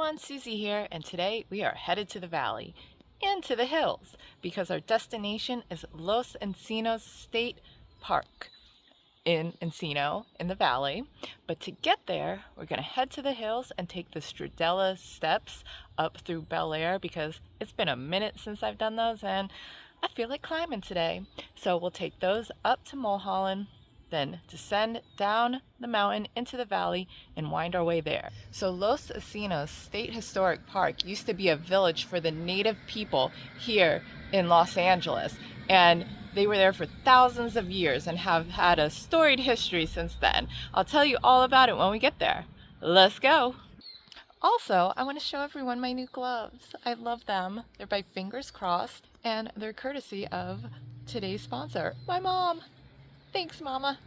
everyone, Susie here, and today we are headed to the valley, into the hills, because our destination is Los Encinos State Park in Encino, in the valley. But to get there, we're going to head to the hills and take the Stradella steps up through Bel Air, because it's been a minute since I've done those, and I feel like climbing today. So we'll take those up to Mulholland, then descend down the mountain into the valley and wind our way there. So Los Encinos State Historic Park used to be a village for the native people here in Los Angeles, and they were there for thousands of years and have had a storied history since then. I'll tell you all about it when we get there. Let's go! Also, I want to show everyone my new gloves. I love them. They're by Fingers Crossed, and they're courtesy of today's sponsor, my mom. Thanks, Mama.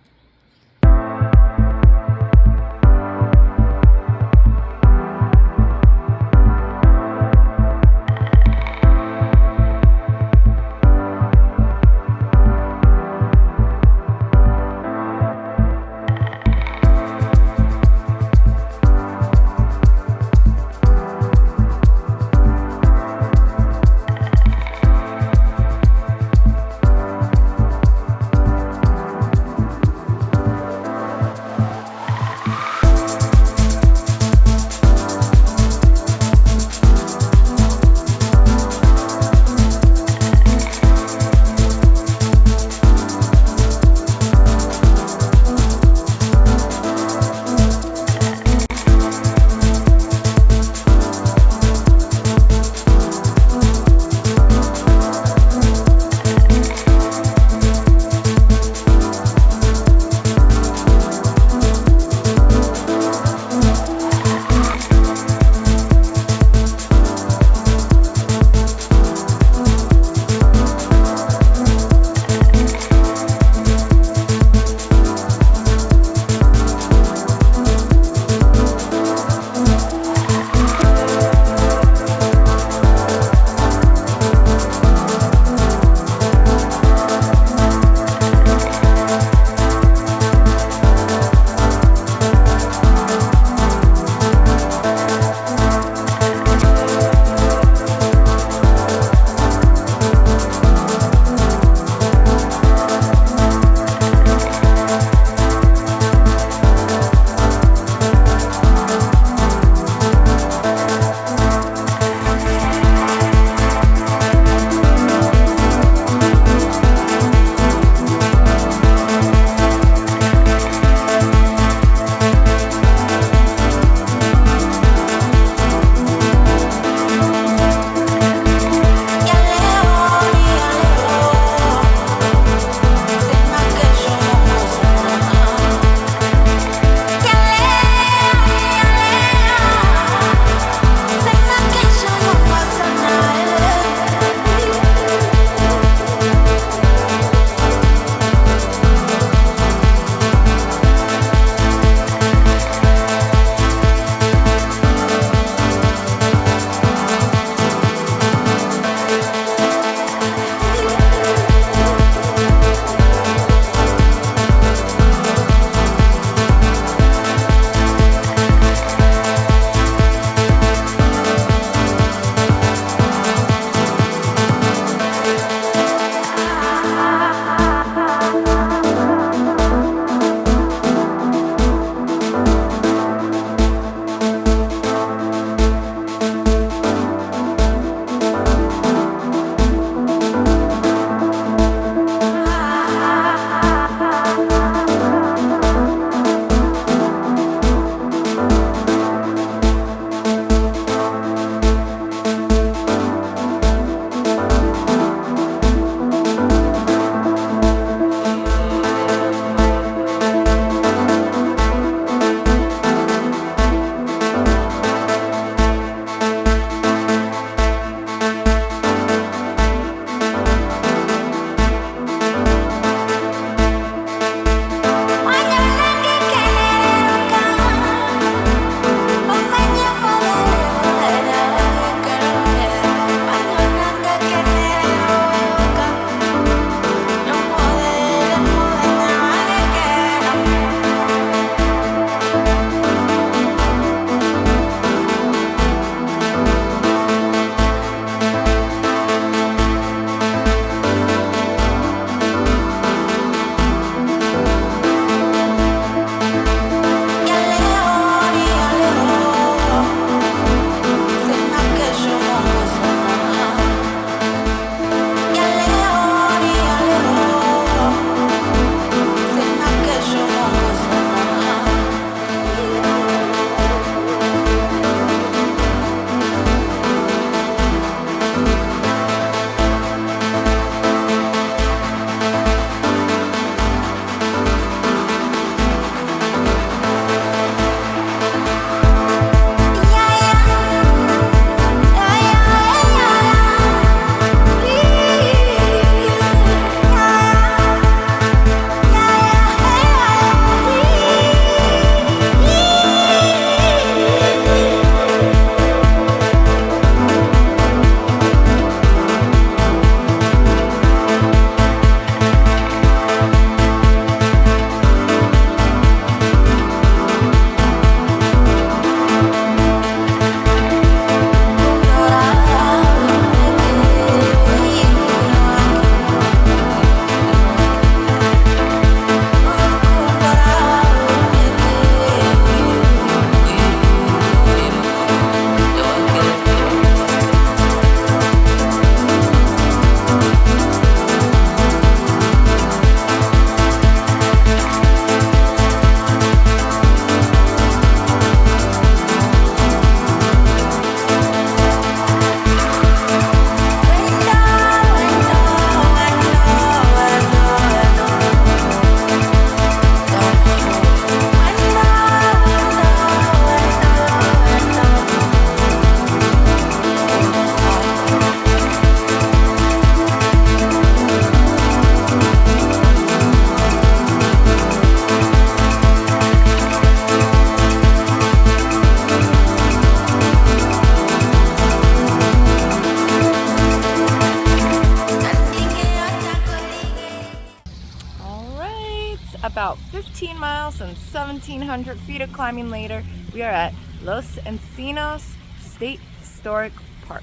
miles and 1,700 feet of climbing later, we are at Los Encinos State Historic Park.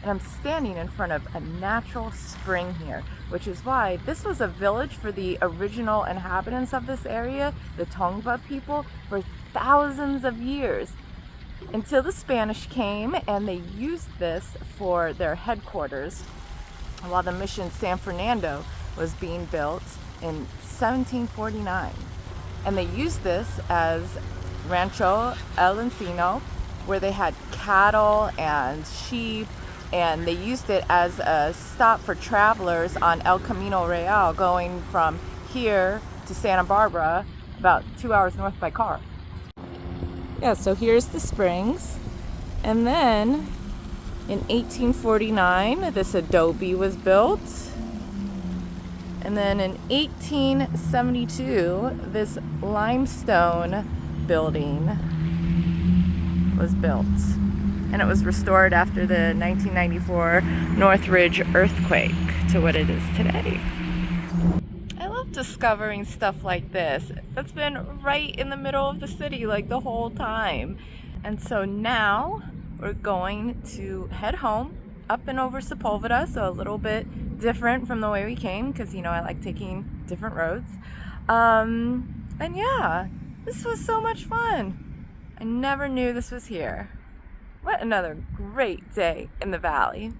And I'm standing in front of a natural spring here, which is why this was a village for the original inhabitants of this area, the Tongva people, for thousands of years, until the Spanish came and they used this for their headquarters while the Mission San Fernando was being built in 1749. And they used this as Rancho El Encino, where they had cattle and sheep, and they used it as a stop for travelers on El Camino Real going from here to Santa Barbara, about 2 hours north by car. Yeah, so here's the springs. And then in 1849, this adobe was built. And then in 1872, this limestone building was built. And it was restored after the 1994 Northridge earthquake to what it is today. I love discovering stuff like this. That's been right in the middle of the city like the whole time. And so now we're going to head home up and over Sepulveda, so a little bit different from the way we came, because you know I like taking different roads. And yeah, this was so much fun. I never knew this was here. What another great day in the valley.